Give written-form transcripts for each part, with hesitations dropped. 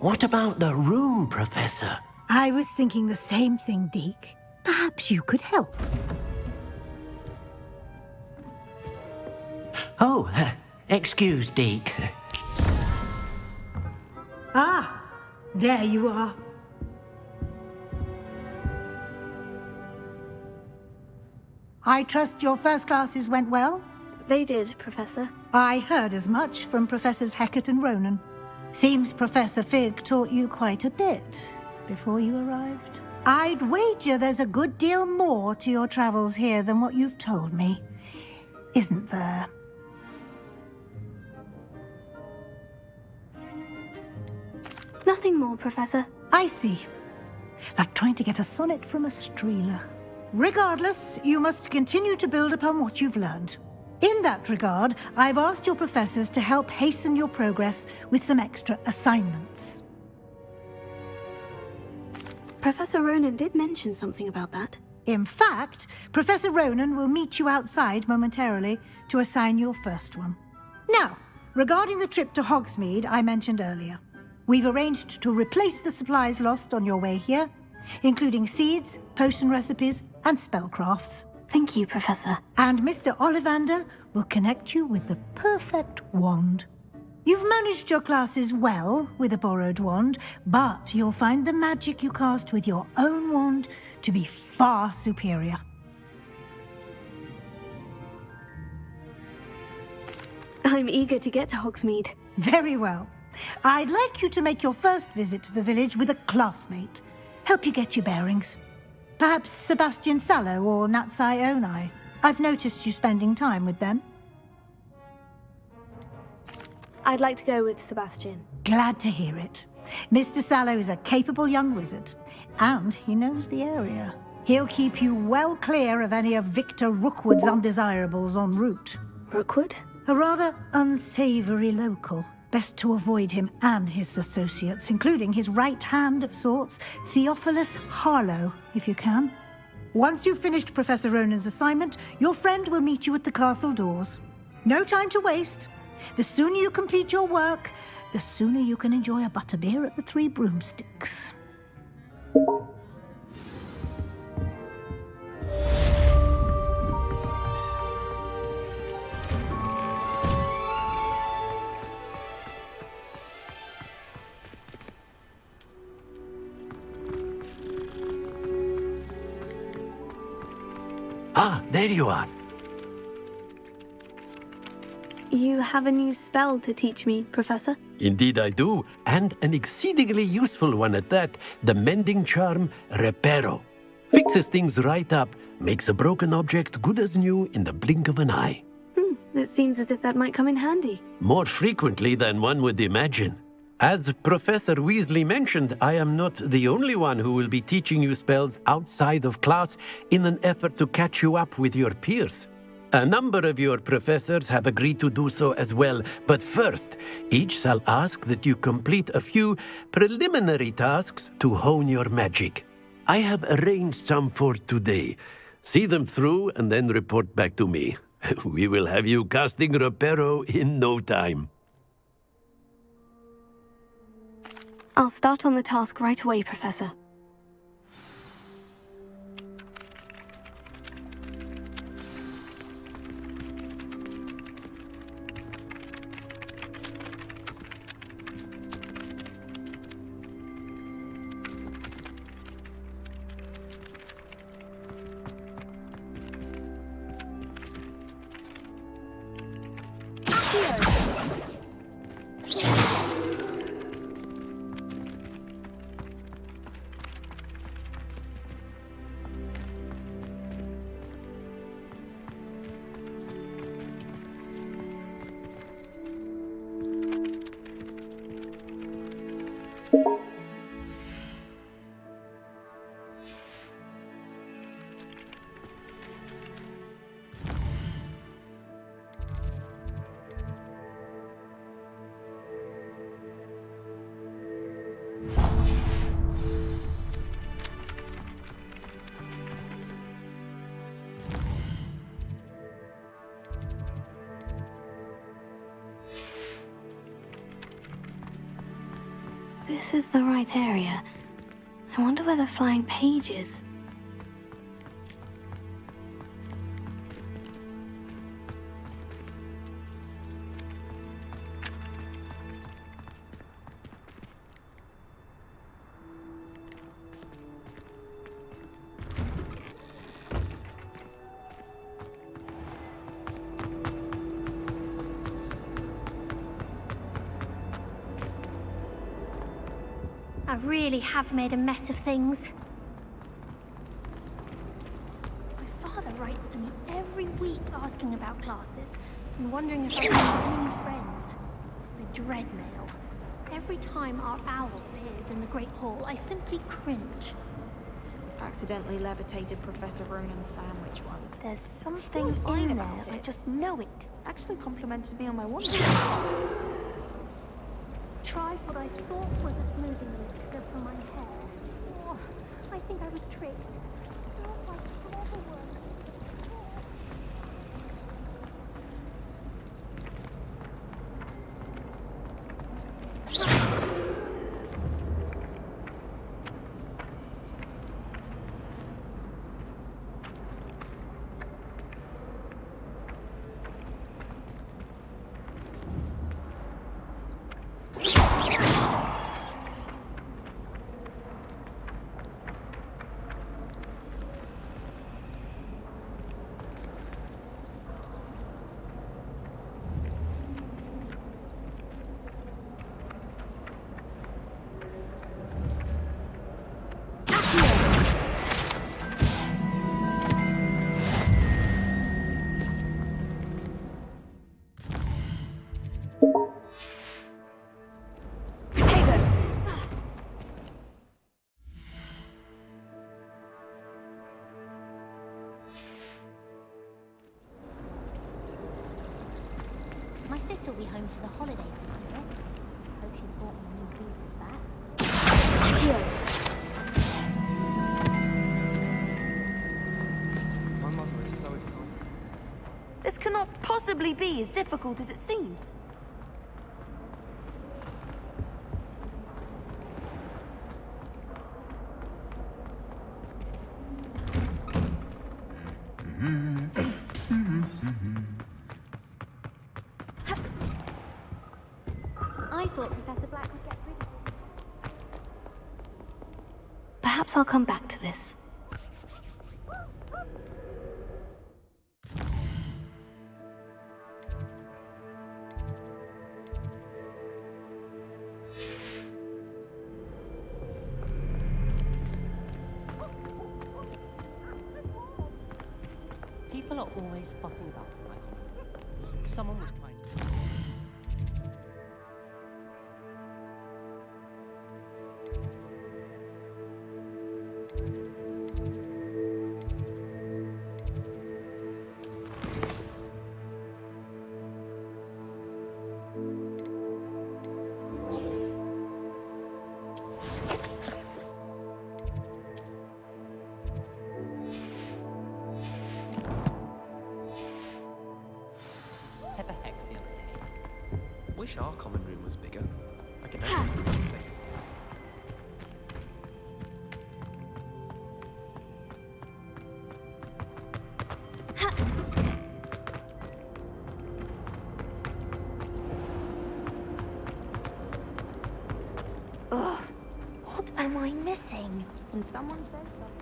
What about the room, Professor? I was thinking the same thing, Deke. Perhaps you could help. Oh, excuse, Deke. Ah, there you are. I trust your first classes went well? They did, Professor. I heard as much from Professors Hecat and Ronan. Seems Professor Fig taught you quite a bit before you arrived. I'd wager there's a good deal more to your travels here than what you've told me. Isn't there? Nothing more, Professor. I see. Like trying to get a sonnet from a streeler. Regardless, you must continue to build upon what you've learned. In that regard, I've asked your professors to help hasten your progress with some extra assignments. Professor Ronan did mention something about that. In fact, Professor Ronan will meet you outside momentarily to assign your first one. Now, regarding the trip to Hogsmeade I mentioned earlier, we've arranged to replace the supplies lost on your way here, including seeds, potion recipes, and spellcrafts. Thank you, Professor. And Mr. Ollivander will connect you with the perfect wand. You've managed your classes well with a borrowed wand, but you'll find the magic you cast with your own wand to be far superior. I'm eager to get to Hogsmeade. Very well. I'd like you to make your first visit to the village with a classmate. Help you get your bearings. Perhaps Sebastian Sallow or Natsai Onai. I've noticed you spending time with them. I'd like to go with Sebastian. Glad to hear it. Mr. Sallow is a capable young wizard, and he knows the area. He'll keep you well clear of any of Victor Rookwood's undesirables en route. Rookwood? A rather unsavory local. Best to avoid him and his associates, including his right hand of sorts, Theophilus Harlow, if you can. Once you've finished Professor Ronan's assignment, your friend will meet you at the castle doors. No time to waste. The sooner you complete your work, the sooner you can enjoy a butterbeer at the Three Broomsticks. Ah, there you are. You have a new spell to teach me, Professor? Indeed I do, and an exceedingly useful one at that, the mending charm Reparo. Fixes things right up, makes a broken object good as new in the blink of an eye. It seems as if that might come in handy. More frequently than one would imagine. As Professor Weasley mentioned, I am not the only one who will be teaching you spells outside of class in an effort to catch you up with your peers. A number of your professors have agreed to do so as well, but first, each shall ask that you complete a few preliminary tasks to hone your magic. I have arranged some for today. See them through and then report back to me. We will have you casting Reparo in no time. I'll start on the task right away, Professor. This is the right area. I wonder where the flying page is. I really have made a mess of things. My father writes to me every week asking about classes and wondering if I've made any friends. I dread mail. Every time our owl appears in the Great Hall, I simply cringe. Accidentally levitated Professor Ronan's sandwich once. There's something was fine in there. about I it. just know it. Actually complimented me on my wonder. Tried what I thought was a smoothing elixir for my hair. Oh, I think I was tricked. Oh, my clever work. My sister will be home for the holidays this year. Hope she's bought me a new dress for that. My mother is so excited. This cannot possibly be as difficult as it seems. I thought Professor Black would get rid of it. Perhaps I'll come back to this. People are always fussing about my comment. Someone was trying to... Pepper Hex the other day. Wish our common room was bigger. I can Ugh, what am I missing? And someone says something.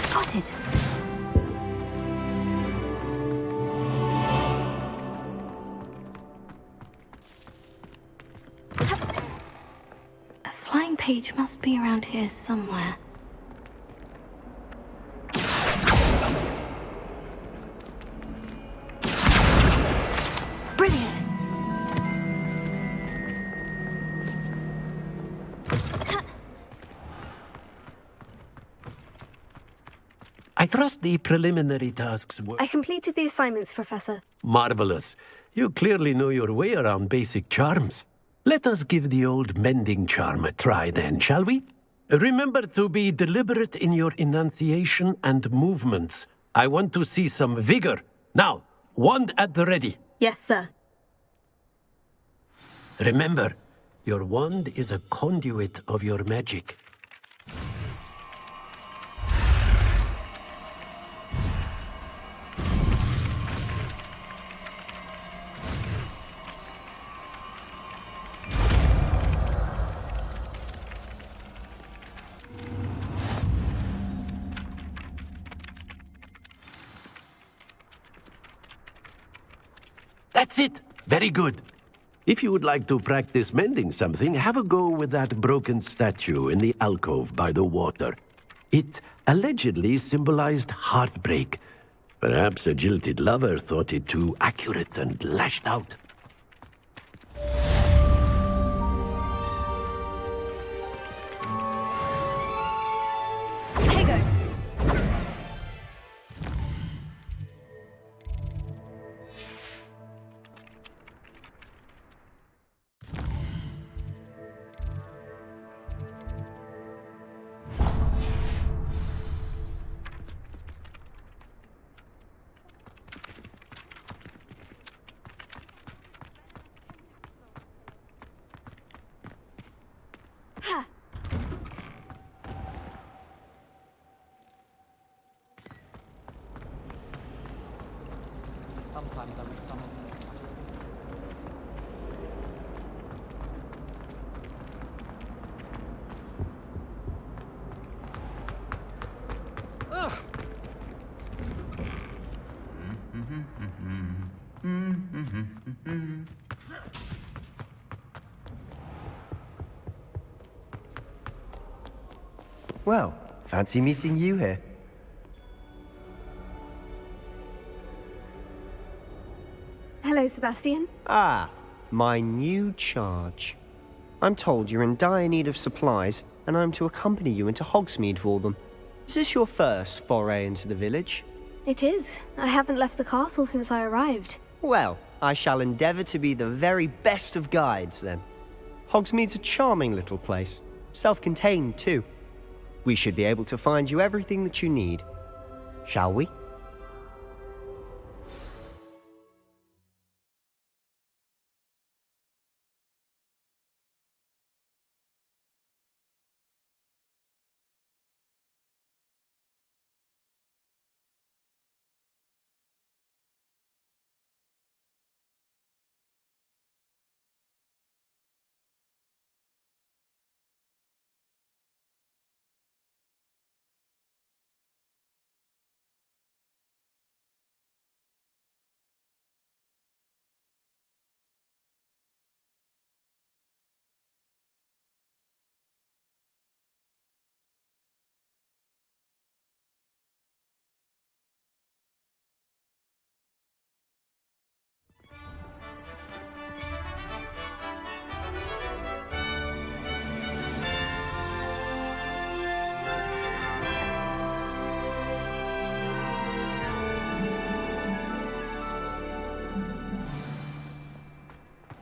Spotted. A flying page must be around here somewhere. Brilliant! trust the preliminary tasks were... I completed the assignments, Professor. Marvelous. You clearly know your way around basic charms. Let us give the old mending charm a try then, shall we? Remember to be deliberate in your enunciation and movements. I want to see some vigor. Now, wand at the ready. Yes, sir. Remember, your wand is a conduit of your magic. That's it! Very good. If you would like to practice mending something, have a go with that broken statue in the alcove by the water. It allegedly symbolized heartbreak. Perhaps a jilted lover thought it too accurate and lashed out. Sometimes I wish someone... Well, fancy meeting you here. Hello, Sebastian. Ah, my new charge. I'm told you're in dire need of supplies, and I'm to accompany you into Hogsmeade for them. Is this your first foray into the village? It is. I haven't left the castle since I arrived. Well, I shall endeavour to be the very best of guides, then. Hogsmeade's a charming little place. Self-contained, too. We should be able to find you everything that you need. Shall we?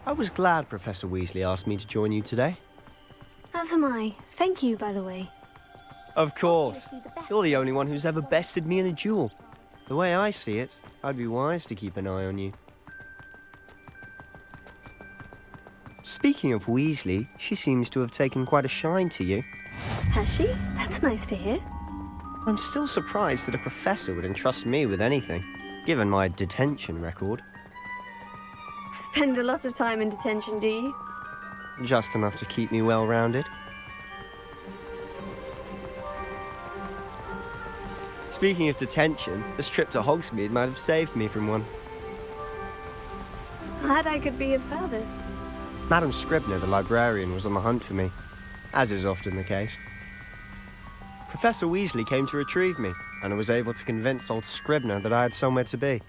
I was glad Professor Weasley asked me to join you today. As am I. Thank you, by the way. Of course. You're the only one who's ever bested me in a duel. The way I see it, I'd be wise to keep an eye on you. Speaking of Weasley, she seems to have taken quite a shine to you. Has she? That's nice to hear. I'm still surprised that a professor would entrust me with anything, given my detention record. Spend a lot of time in detention, do you? Just enough to keep me well-rounded. Speaking of detention, this trip to Hogsmeade might have saved me from one. Glad I could be of service. Madam Scribner, the librarian, was on the hunt for me, as is often the case. Professor Weasley came to retrieve me, and I was able to convince old Scribner that I had somewhere to be.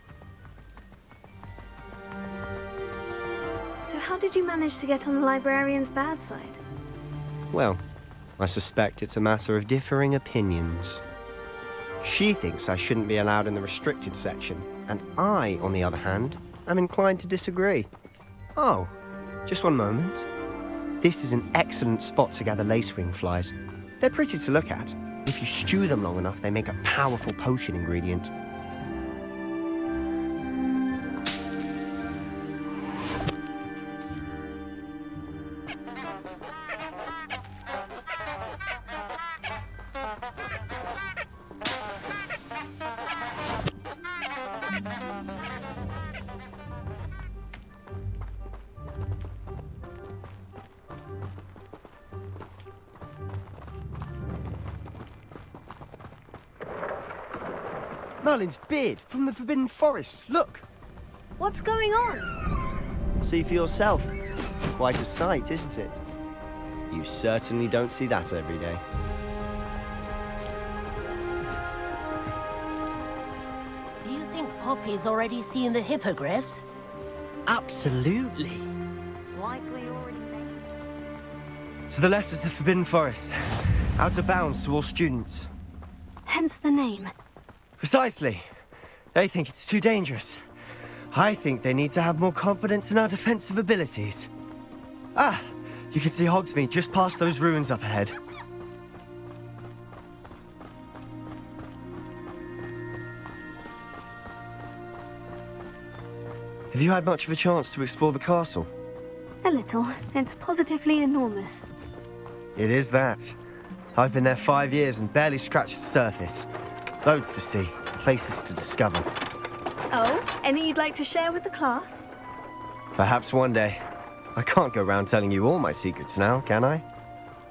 So how did you manage to get on the librarian's bad side? Well, I suspect it's a matter of differing opinions. She thinks I shouldn't be allowed in the restricted section, and I, on the other hand, am inclined to disagree. Oh, just one moment. This is an excellent spot to gather lacewing flies. They're pretty to look at. If you stew them long enough, they make a powerful potion ingredient. Merlin's beard from the Forbidden Forest. Look! What's going on? See for yourself. Quite a sight, isn't it? You certainly don't see that every day. Do you think Poppy's already seen the hippogriffs? Absolutely. Likely already made. To the left is the Forbidden Forest. Out of bounds to all students. Hence the name. Precisely. They think it's too dangerous. I think they need to have more confidence in our defensive abilities. Ah, you can see Hogsmeade just past those ruins up ahead. Have you had much of a chance to explore the castle? A little. It's positively enormous. It is that. I've been there 5 years and barely scratched the surface. Loads to see, places to discover. Oh, any you'd like to share with the class? Perhaps one day. I can't go around telling you all my secrets now, can I?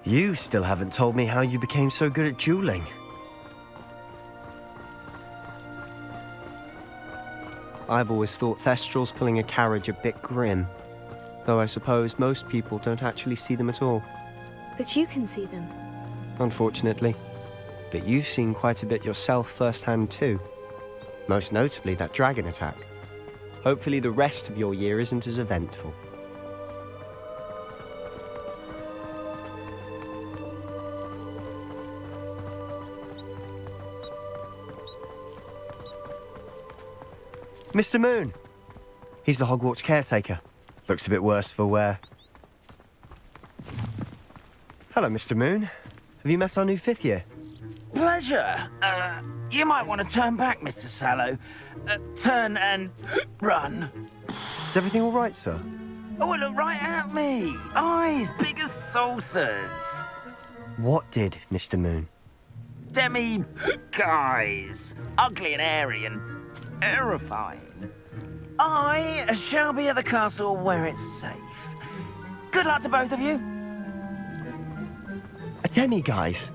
You still haven't told me how you became so good at dueling. I've always thought Thestrals pulling a carriage a bit grim. Though I suppose most people don't actually see them at all. But you can see them. Unfortunately. But you've seen quite a bit yourself firsthand too. Most notably that dragon attack. Hopefully the rest of your year isn't as eventful. Mr. Moon. He's the Hogwarts caretaker. Looks a bit worse for wear. Hello, Mr. Moon. Have you met our new 5th year? Pleasure. You might want to turn back, Mr. Sallow. Turn and run. Is everything all right, sir? Oh, look right at me. Eyes big as saucers. What did, Mr. Moon? Guys. Ugly and airy and terrifying. I shall be at the castle where it's safe. Good luck to both of you. A demi-guise?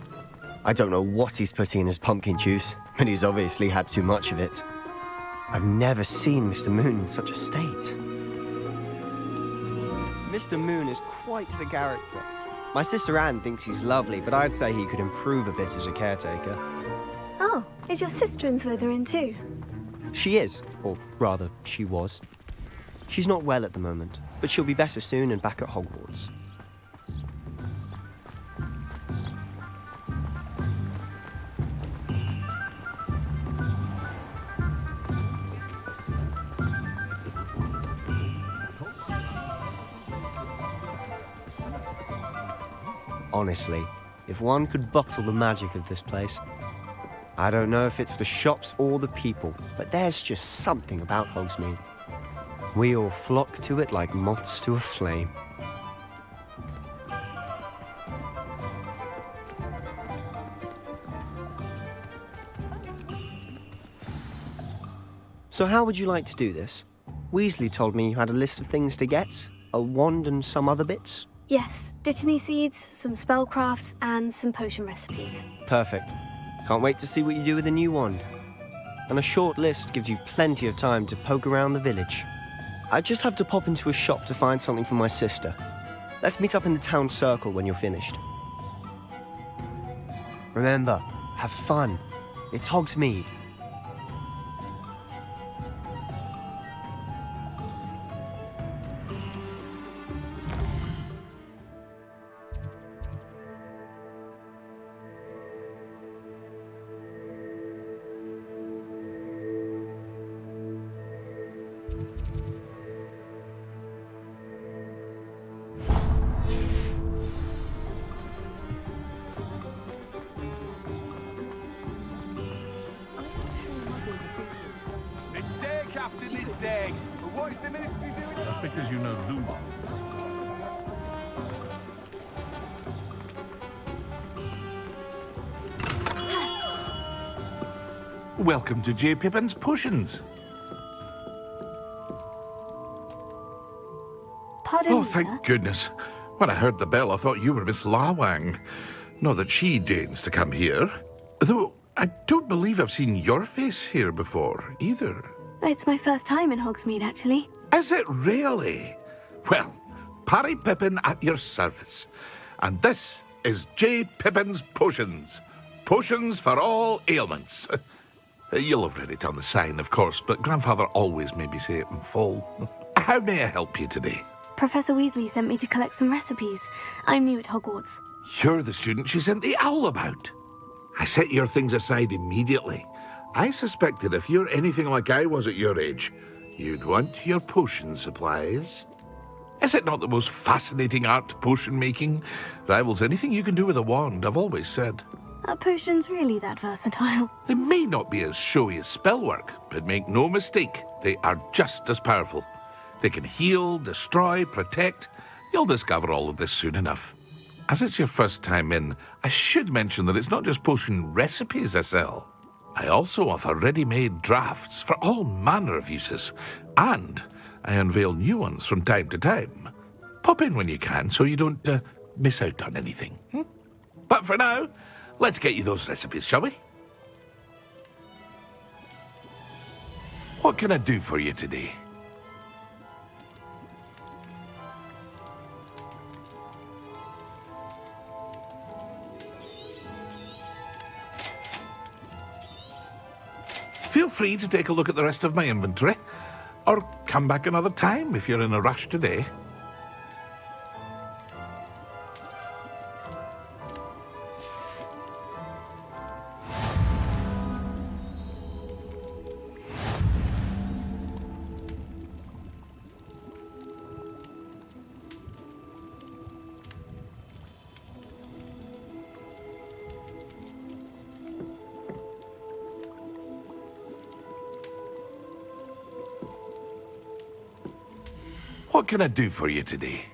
I don't know what he's putting in his pumpkin juice, but he's obviously had too much of it. I've never seen Mr. Moon in such a state. Mr. Moon is quite the character. My sister Anne thinks he's lovely, but I'd say he could improve a bit as a caretaker. Oh, is your sister in Slytherin too? She is, or rather, she was. She's not well at the moment, but she'll be better soon and back at Hogwarts. Honestly, if one could bottle the magic of this place. I don't know if it's the shops or the people, but there's just something about Hogsmeade. We all flock to it like moths to a flame. So how would you like to do this? Weasley told me you had a list of things to get, a wand and some other bits. Yes, Dittany seeds, some spellcrafts, and some potion recipes. Perfect. Can't wait to see what you do with the new wand. And a short list gives you plenty of time to poke around the village. I just have to pop into a shop to find something for my sister. Let's meet up in the town circle when you're finished. Remember, have fun. It's Hogsmeade. mistake. What's the ministry doing? That's because you know Luma. Welcome to J. Pippin's Potions. Pardon Oh, me, thank sir? goodness. When I heard the bell, I thought you were Miss Lawang. Not that she deigns to come here. Though, I don't believe I've seen your face here before, either. It's my first time in Hogsmeade, actually. Is it really? Well, Parry Pippin at your service. And this is J. Pippin's Potions. Potions for all ailments. You'll have read it on the sign, of course, but Grandfather always made me say it in full. How may I help you today? Professor Weasley sent me to collect some recipes. I'm new at Hogwarts. You're the student she sent the owl about. I set your things aside immediately. I suspected if you're anything like I was at your age, you'd want your potion supplies. Is it not the most fascinating art, potion making? Rivals anything you can do with a wand, I've always said. Are potions really that versatile? They may not be as showy as spellwork, but make no mistake, they are just as powerful. They can heal, destroy, protect. You'll discover all of this soon enough. As it's your first time in, I should mention that it's not just potion recipes I sell. I also offer ready-made drafts for all manner of uses, and I unveil new ones from time to time. Pop in when you can so you don't miss out on anything. But for now, let's get you those recipes, shall we? What can I do for you today? Feel free to take a look at the rest of my inventory, or come back another time if you're in a rush today. What can I do for you today?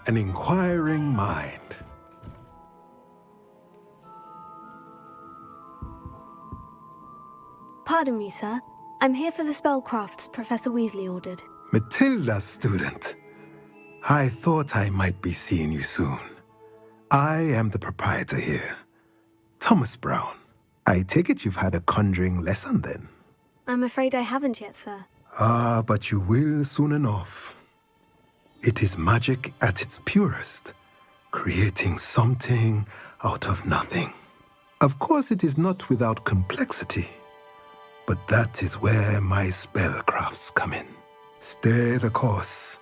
An inquiring mind. Pardon me, sir. I'm here for the spellcrafts Professor Weasley ordered. Matilda, student. I thought I might be seeing you soon. I am the proprietor here, Thomas Brown. I take it you've had a conjuring lesson then? I'm afraid I haven't yet, sir. Ah, but you will soon enough. It is magic at its purest, creating something out of nothing. Of course, it is not without complexity, but that is where my spellcrafts come in. Stay the course,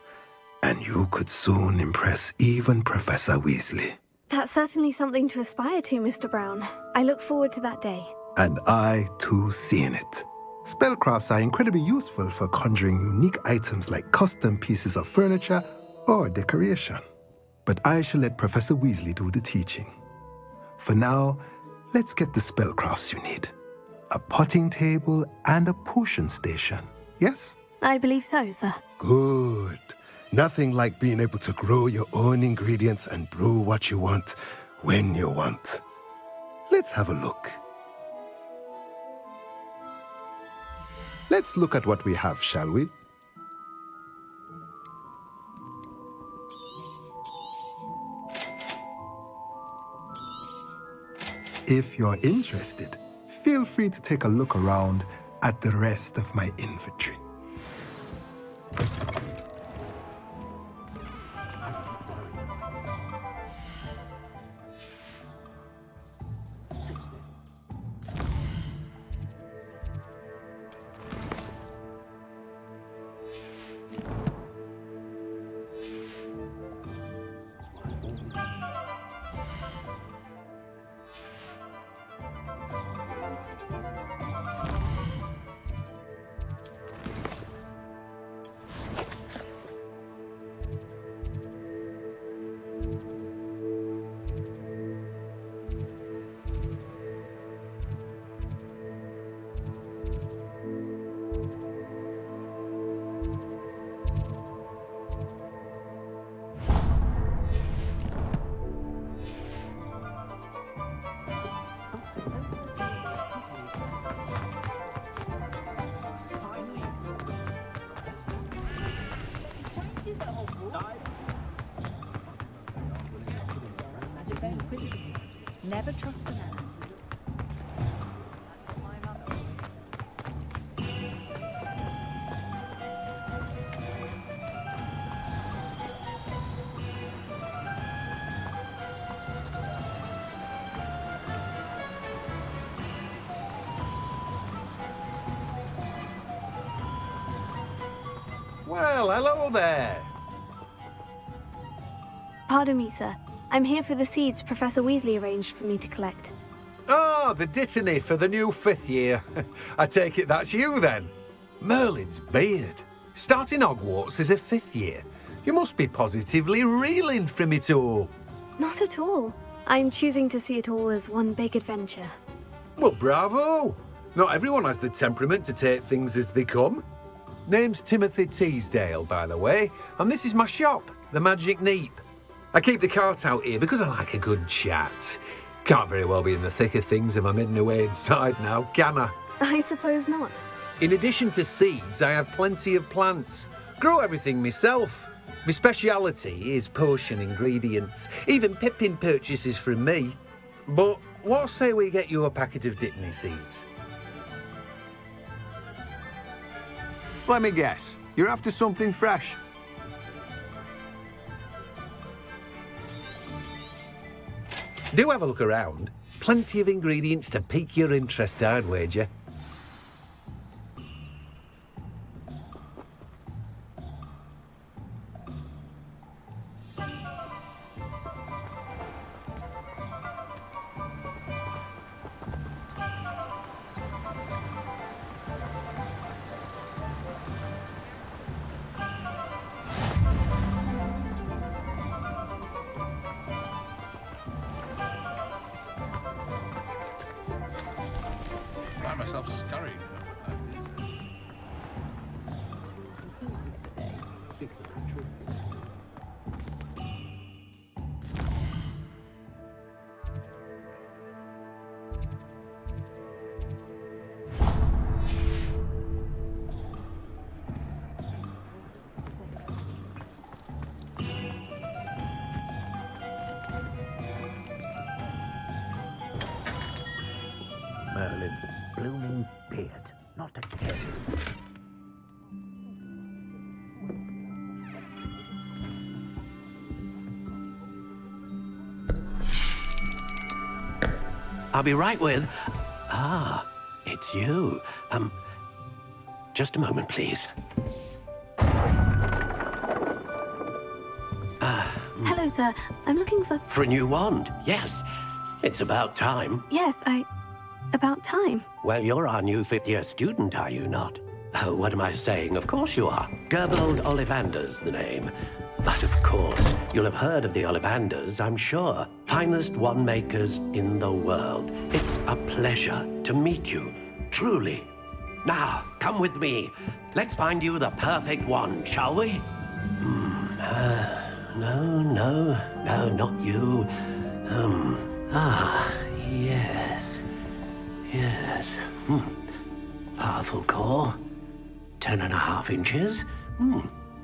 and you could soon impress even Professor Weasley. That's certainly something to aspire to, Mr. Brown. I look forward to that day. And I, too, seeing it. Spellcrafts are incredibly useful for conjuring unique items like custom pieces of furniture or decoration. But I shall let Professor Weasley do the teaching. For now, let's get the spellcrafts you need. A potting table and a potion station, yes? I believe so, sir. Good. Nothing like being able to grow your own ingredients and brew what you want when you want. Let's have a look. Let's look at what we have, shall we? If you're interested, feel free to take a look around at the rest of my inventory. Never trust a man. Well, hello there. Pardon me, sir. I'm here for the seeds Professor Weasley arranged for me to collect. Oh, the dittany for the new 5th year. I take it that's you, then. Merlin's beard. Starting Hogwarts as a 5th year. You must be positively reeling from it all. Not at all. I'm choosing to see it all as one big adventure. Well, bravo. Not everyone has the temperament to take things as they come. Name's Timothy Teasdale, by the way, and this is my shop, the Magic Neep. I keep the cart out here because I like a good chat. Can't very well be in the thick of things if I'm hidden away inside now, can I? I suppose not. In addition to seeds, I have plenty of plants. Grow everything myself. My speciality is potion ingredients. Even Pippin purchases from me. But what say we get you a packet of dittany seeds? Let me guess. You're after something fresh. Do have a look around. Plenty of ingredients to pique your interest, I'd wager. Find myself scurrying. Merlin's blooming beard, not a kid. I'll be right with... Ah, it's you. Just a moment, please. Hello, sir. I'm looking for... For a new wand, yes. It's about time. Yes, about time. Well, you're our new fifth-year student, are you not? Oh, what am I saying? Of course you are. Gerbold Ollivander's the name. But of course, you'll have heard of the Ollivanders, I'm sure. Finest wand makers in the world. It's a pleasure to meet you, truly. Now, come with me. Let's find you the perfect wand, shall we? No, not you. Yes. Powerful core. 10.5 inches.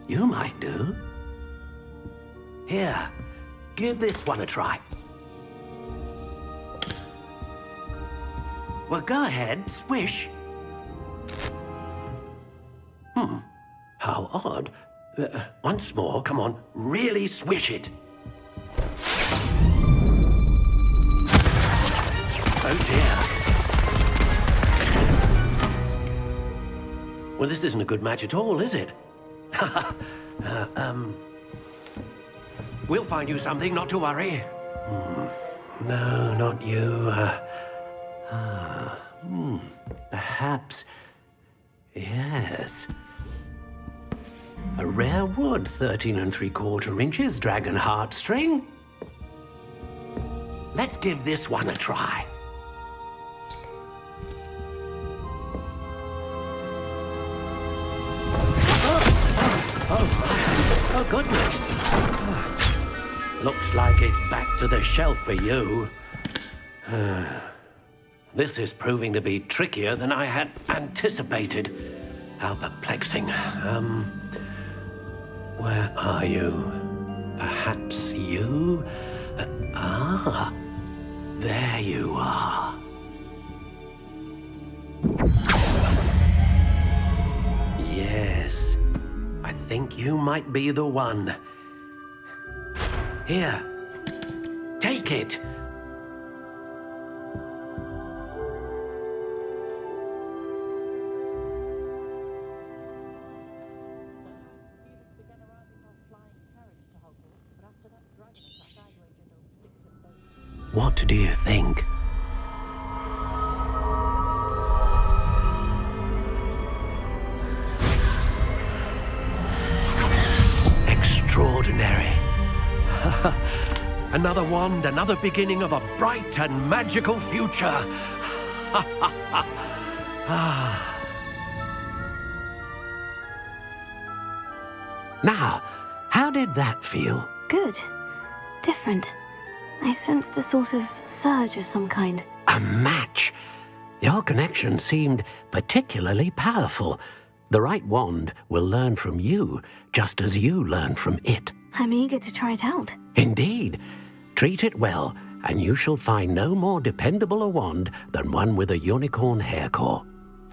You might do. Here, give this one a try. Well, go ahead, swish. How odd. Once more, come on, really swish it. Oh dear. Well, this isn't a good match at all, is it? We'll find you something, not to worry. No, not you. Perhaps... Yes. A rare wood, 13 3/4 inches, dragon heartstring. Let's give this one a try. Oh, goodness. Looks like it's back to the shelf for you. This is proving to be trickier than I had anticipated. How perplexing. Where are you? Perhaps you? There you are. Yes, I think you might be the one. Here, take it. What do you think? Extraordinary. Another wand, another beginning of a bright and magical future. Now, how did that feel? Good. Different. I sensed a sort of surge of some kind. A match? Your connection seemed particularly powerful. The right wand will learn from you, just as you learn from it. I'm eager to try it out. Indeed. Treat it well, and you shall find no more dependable a wand than one with a unicorn hair core.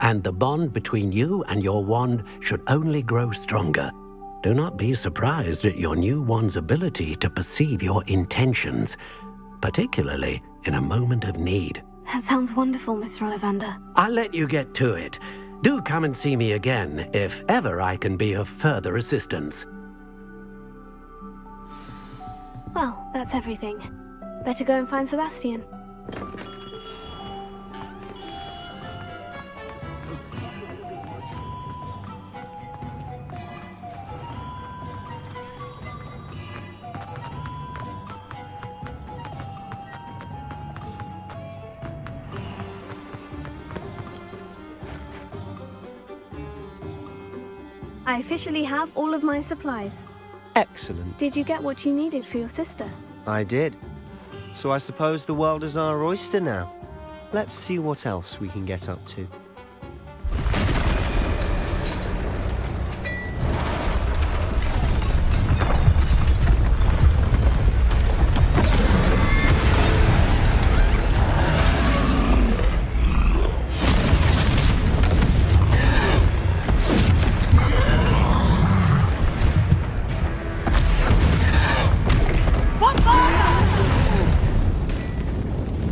And the bond between you and your wand should only grow stronger. Do not be surprised at your new wand's ability to perceive your intentions, particularly in a moment of need. That sounds wonderful, Mr. Ollivander. I'll let you get to it. Do come and see me again if ever I can be of further assistance. Well, that's everything. Better go and find Sebastian. I officially have all of my supplies. Excellent. Did you get what you needed for your sister? I did. So I suppose the world is our oyster now. Let's see what else we can get up to.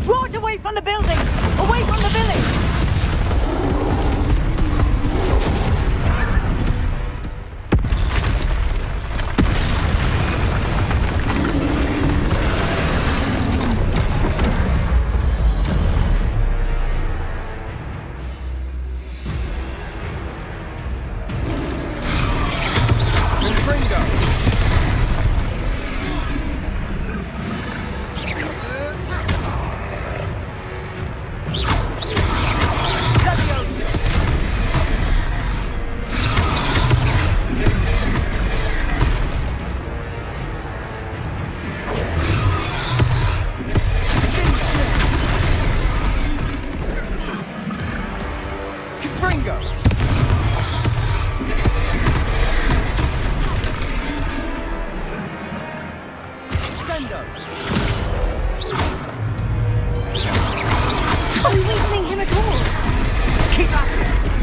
Draw it away from the building! Away from the village!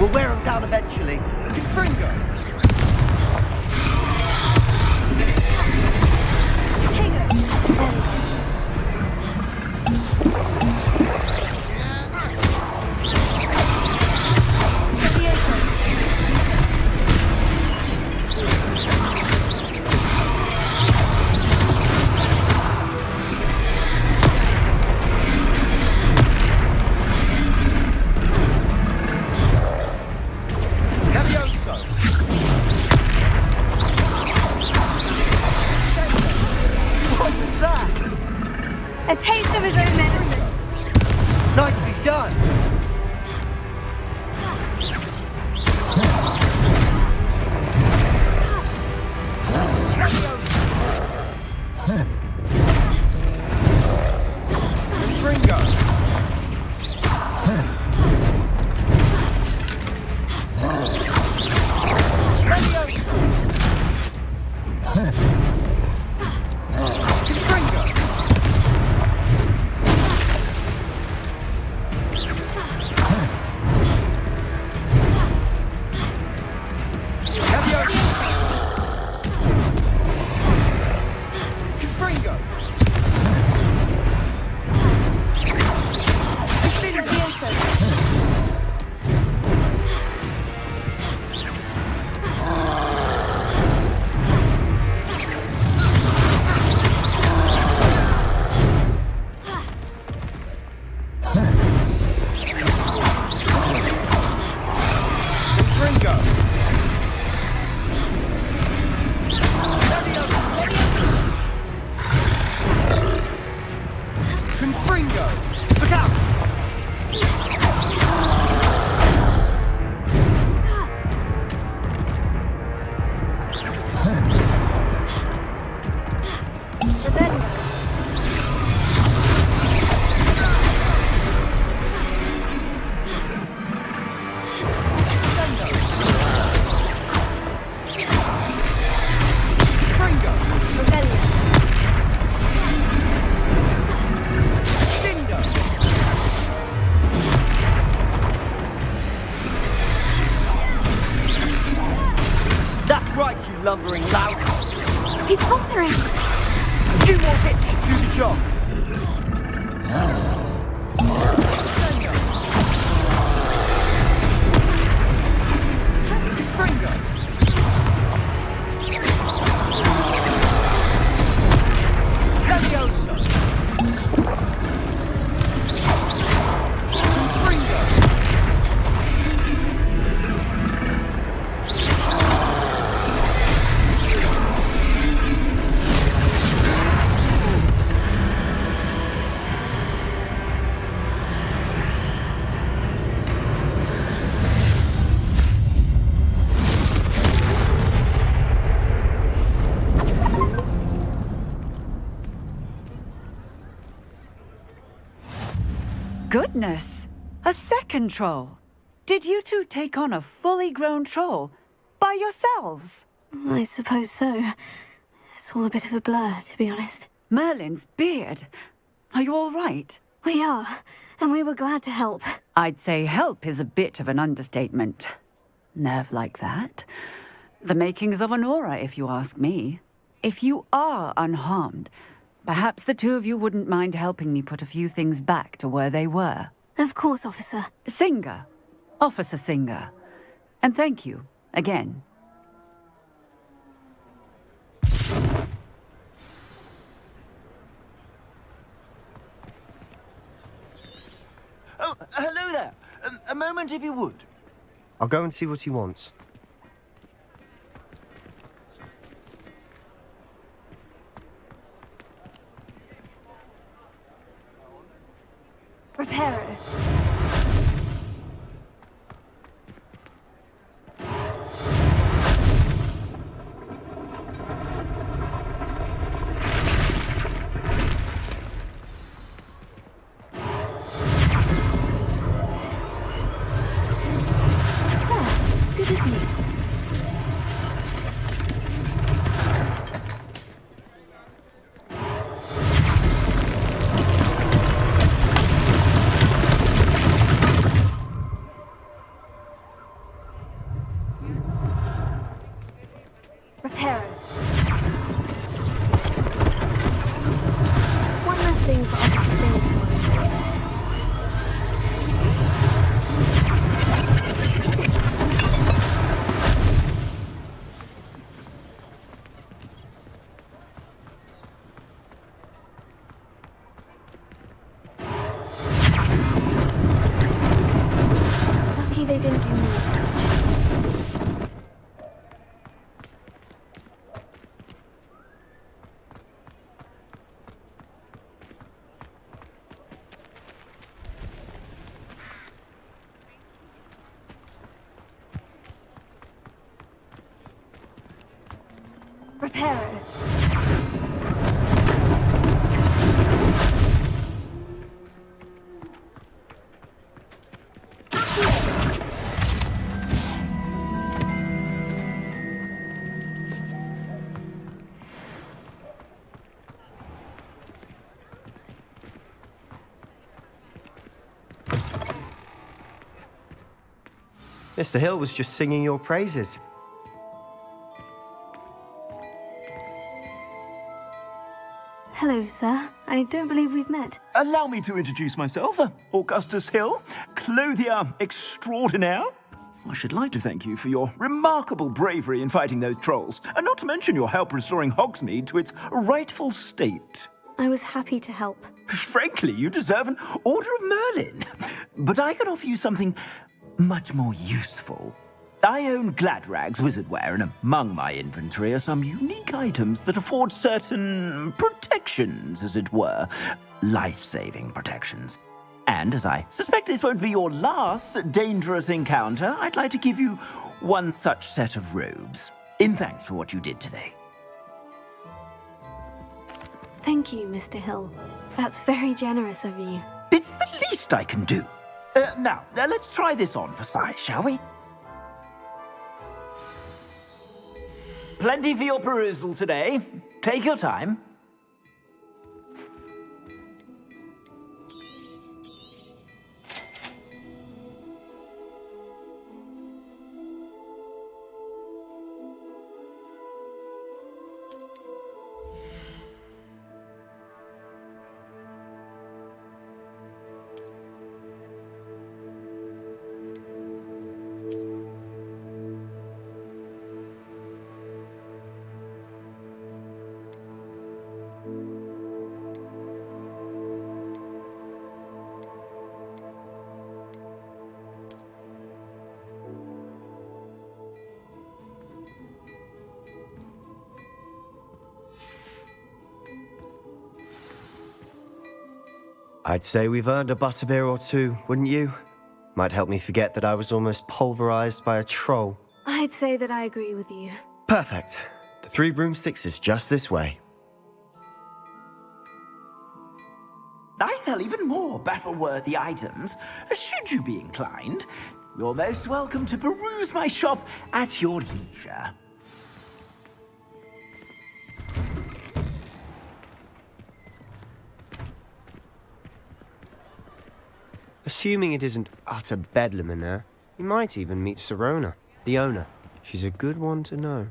We'll wear them down eventually. Confringo! A taste of his own medicine. Nicely done! Lumbering loud. He's faltering. A few more hits should do the job. Goodness! A second troll! Did you two take on a fully grown troll? By yourselves? I suppose so. It's all a bit of a blur, to be honest. Merlin's beard. Are you all right? We are, and we were glad to help. I'd say help is a bit of an understatement. Nerve like that. The makings of an aura, if you ask me. If you are unharmed, perhaps the two of you wouldn't mind helping me put a few things back to where they were. Of course, officer. Singer. Officer Singer. And thank you, again. Oh, hello there. A moment if you would. I'll go and see what he wants. Reparo. Good as new. they didn't do more damage. Reparo. Mr. Hill was just singing your praises. Hello, sir. I don't believe we've met. Allow me to introduce myself, Augustus Hill, clothier extraordinaire. I should like to thank you for your remarkable bravery in fighting those trolls, and not to mention your help restoring Hogsmeade to its rightful state. I was happy to help. Frankly, you deserve an Order of Merlin. But I can offer you something much more useful. I own Gladrag's wizardware, and among my inventory are some unique items that afford certain protections, as it were. Life-saving protections. And as I suspect this won't be your last dangerous encounter, I'd like to give you one such set of robes, in thanks for what you did today. Thank you, Mr. Hill. That's very generous of you. It's the least I can do. Now, let's try this on for size, shall we? Plenty for your perusal today. Take your time. I'd say we've earned a butterbeer or two, wouldn't you? Might help me forget that I was almost pulverized by a troll. I'd say that I agree with you. Perfect. The Three Broomsticks is just this way. I sell even more battle-worthy items, should you be inclined. You're most welcome to peruse my shop at your leisure. Assuming it isn't utter bedlam in there, you might even meet Sirona, the owner. She's a good one to know.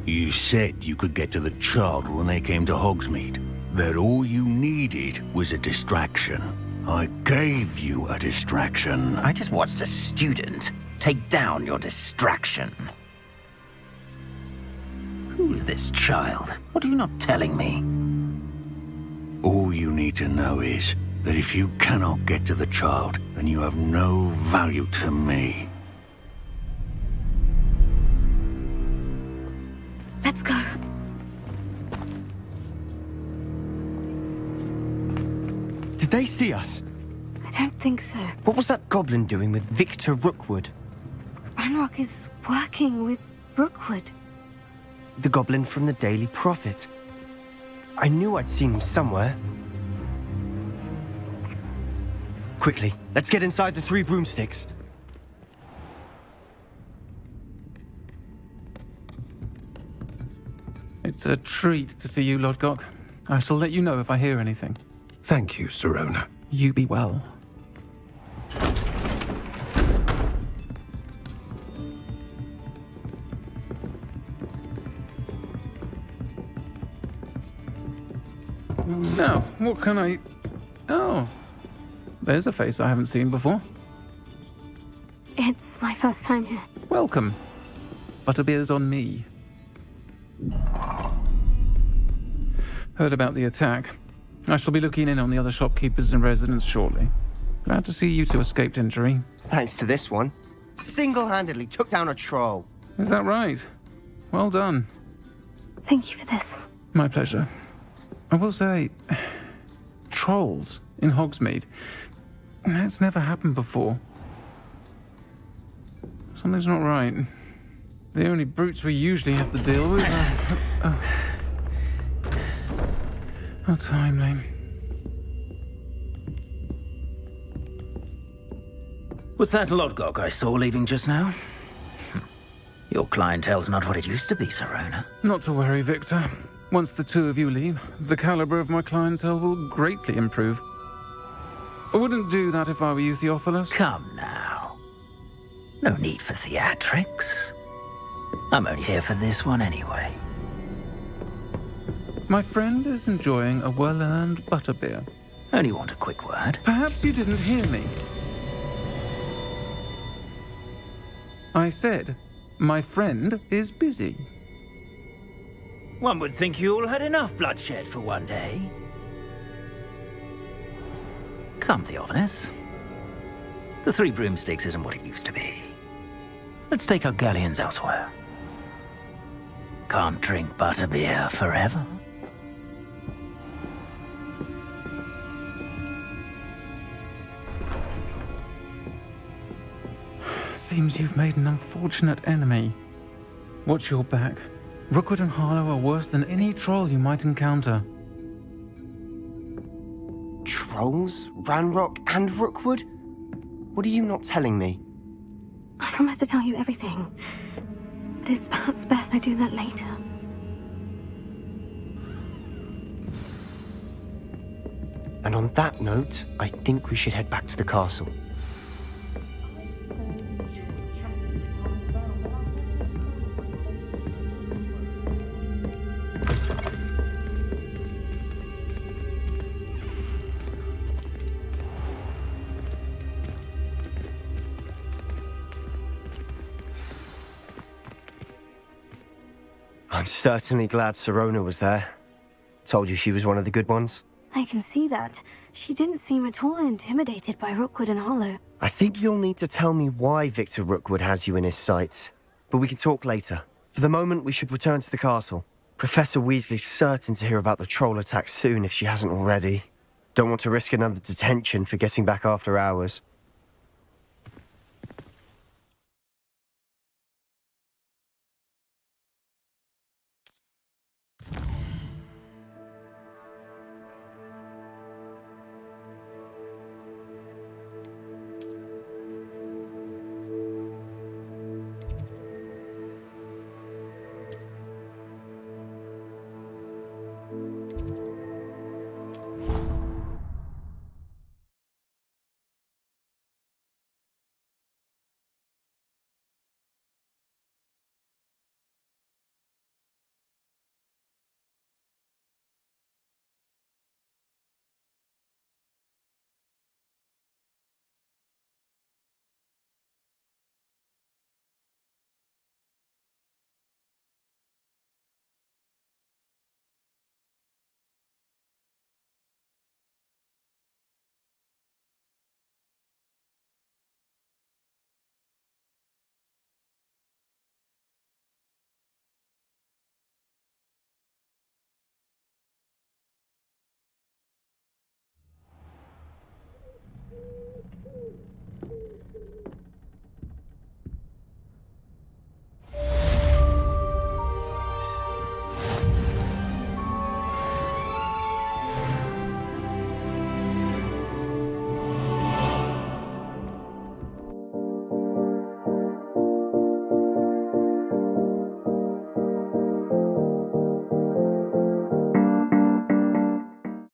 You said you could get to the child when they came to Hogsmeade. That all you needed was a distraction. I gave you a distraction. I just watched a student take down your distraction. Who's this child? What are you not telling me? All you need to know is that if you cannot get to the child, then you have no value to me. Let's go. Did they see us? I don't think so. What was that goblin doing with Victor Rookwood? Ranrock is working with Rookwood. The goblin from the Daily Prophet. I knew I'd seen him somewhere. Quickly, let's get inside the Three Broomsticks. It's a treat to see you, Lodgok. I shall let you know if I hear anything. Thank you, Sirona. You be well. Now, what can I... Oh, there's a face I haven't seen before. It's my first time here. Welcome. Butterbeer's on me. Heard about the attack. I shall be looking in on the other shopkeepers and residents shortly. Glad to see you two escaped injury. Thanks to this one. Single-handedly took down a troll. Is that right? Well done. Thank you for this. My pleasure. I will say, trolls in Hogsmeade. That's never happened before. Something's not right. The only brutes we usually have to deal with are... How timely. Was that Lodgok I saw leaving just now? Your clientele's not what it used to be, Sirona. Not to worry, Victor. Once the two of you leave, the caliber of my clientele will greatly improve. I wouldn't do that if I were you, Theophilus. Come now. No need for theatrics. I'm only here for this one anyway. My friend is enjoying a well-earned butterbeer. Only want a quick word. Perhaps you didn't hear me. I said, my friend is busy. One would think you all had enough bloodshed for one day. Come, Theophilus. The Three Broomsticks isn't what it used to be. Let's take our galleons elsewhere. Can't drink butterbeer forever. Seems you've made an unfortunate enemy. Watch your back. Rookwood and Harlow are worse than any troll you might encounter. Trolls? Ranrock and Rookwood? What are you not telling me? I promise to tell you everything. But it's perhaps best I do that later. And on that note, I think we should head back to the castle. I'm certainly glad Sirona was there. Told you she was one of the good ones. I can see that. She didn't seem at all intimidated by Rookwood and Harlow. I think you'll need to tell me why Victor Rookwood has you in his sights. But we can talk later. For the moment, we should return to the castle. Professor Weasley's certain to hear about the troll attack soon if she hasn't already. Don't want to risk another detention for getting back after hours.